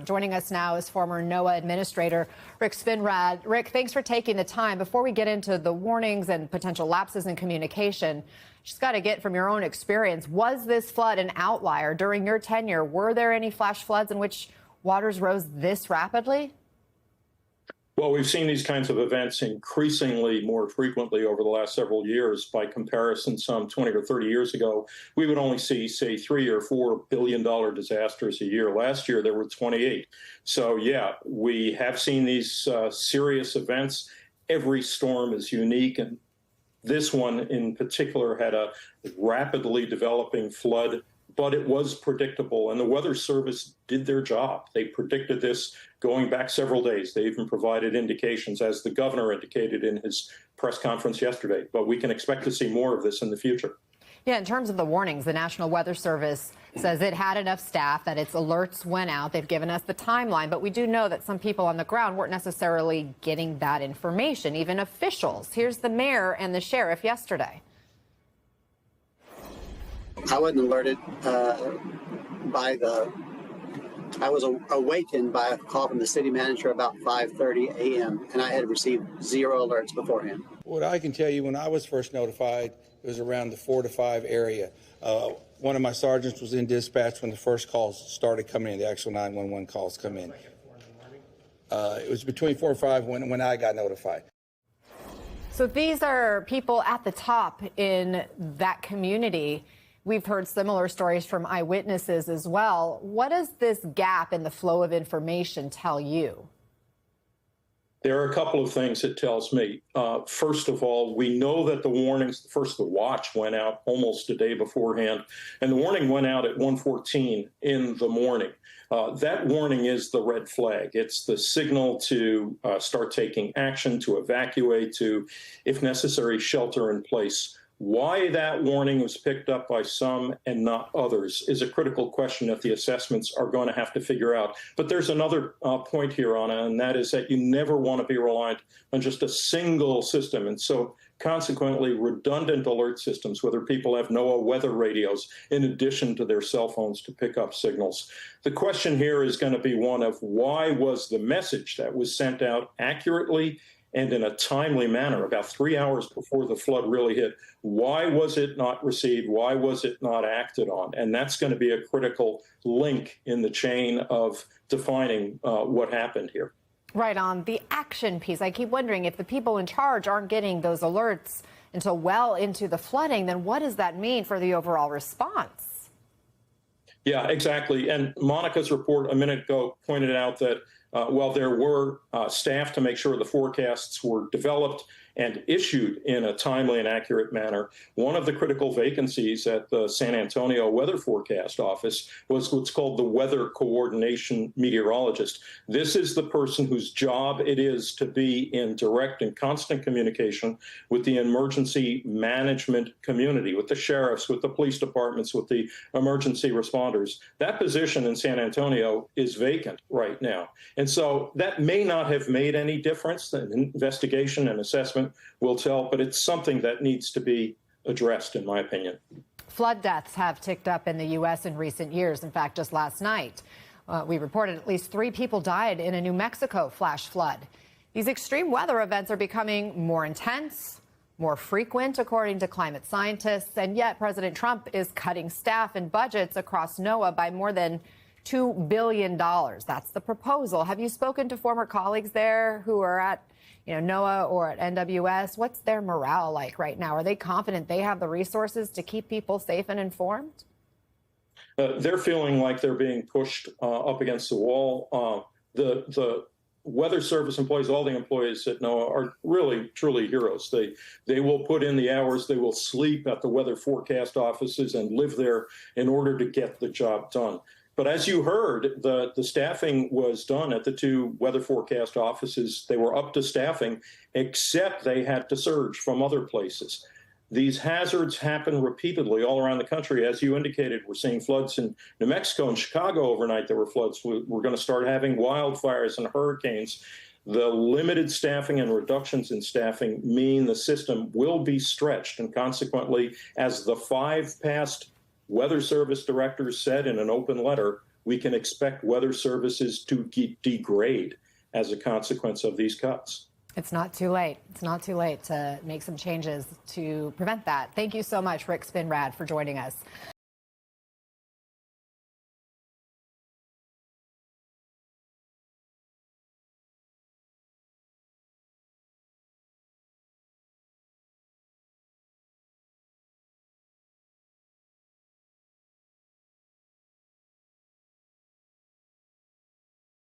Joining us now is former NOAA Administrator Rick Spinrad. Rick, thanks for taking the time. Before we get into the warnings and potential lapses in communication, just got to get from your own experience, was this flood an outlier during your tenure? Were there any flash floods in which waters rose this rapidly? Well, we've seen these kinds of events increasingly more frequently over the last several years. By comparison, some 20 or 30 years ago, we would only see, say, $3 or $4 billion disasters a year. Last year, there were 28. So, yeah, we have seen these serious events. Every storm is unique, and this one in particular had a rapidly developing flood, but it was predictable, and the Weather Service did their job. They predicted this going back several days. They even provided indications, as the governor indicated in his press conference yesterday. But we can expect to see more of this in the future. Yeah, in terms of the warnings, the National Weather Service says it had enough staff, that its alerts went out. They've given us the timeline, but we do know that some people on the ground weren't necessarily getting that information, even officials. Here's the mayor and the sheriff yesterday. I wasn't alerted I was awakened by a call from the city manager about 5:30 a.m., and I had received 0 alerts beforehand. What I can tell you, when I was first notified, it was around the 4 to 5 area. One of my sergeants was in dispatch when the first calls started coming in, the actual 911 calls come in. It was between 4 or 5 when I got notified. So these are people at the top in that community. We've heard similar stories from eyewitnesses as well. What does this gap in the flow of information tell you? There are a couple of things it tells me. First of all, we know that the warnings, first the watch went out almost a day beforehand, and the warning went out at 1:14 in the morning. That warning is the red flag. It's the signal to start taking action, to evacuate, to, if necessary, shelter in place. Why that warning was picked up by some and not others is a critical question that the assessments are going to have to figure out. But there's another point here, Anna, and that is that you never want to be reliant on just a single system. And so consequently, redundant alert systems, whether people have NOAA weather radios in addition to their cell phones to pick up signals. The question here is going to be one of why was the message that was sent out accurately and in a timely manner, about 3 hours before the flood really hit, why was it not received? Why was it not acted on? And that's going to be a critical link in the chain of defining what happened here. Right, on the action piece, I keep wondering if the people in charge aren't getting those alerts until well into the flooding, then what does that mean for the overall response? Yeah, exactly. And Monica's report a minute ago pointed out that while there were staff to make sure the forecasts were developed and issued in a timely and accurate manner, one of the critical vacancies at the San Antonio Weather Forecast Office was what's called the Weather Coordination Meteorologist. This is the person whose job it is to be in direct and constant communication with the emergency management community, with the sheriffs, with the police departments, with the emergency responders. That position in San Antonio is vacant right now. And so that may not have made any difference. The investigation and assessment will tell, but it's something that needs to be addressed, in my opinion. Flood deaths have ticked up in the U.S. in recent years. In fact, just last night, we reported at least 3 people died in a New Mexico flash flood. These extreme weather events are becoming more intense, more frequent, according to climate scientists, and yet President Trump is cutting staff and budgets across NOAA by more than $2 billion. That's the proposal. Have you spoken to former colleagues there who are at NOAA or at NWS? What's their morale like right now? Are they confident they have the resources to keep people safe and informed? They're feeling like they're being pushed up against the wall. The Weather Service employees, all the employees at NOAA are really, truly heroes. They will put in the hours. They will sleep at the weather forecast offices and live there in order to get the job done. But as you heard, the staffing was done at the 2 weather forecast offices. They were up to staffing, except they had to surge from other places. These hazards happen repeatedly all around the country. As you indicated, we're seeing floods in New Mexico and Chicago overnight. There were floods. We're going to start having wildfires and hurricanes. The limited staffing and reductions in staffing mean the system will be stretched. And consequently, as the 5 past Weather Service directors said in an open letter, we can expect weather services to degrade as a consequence of these cuts. It's not too late. It's not too late to make some changes to prevent that. Thank you so much, Rick Spinrad, for joining us.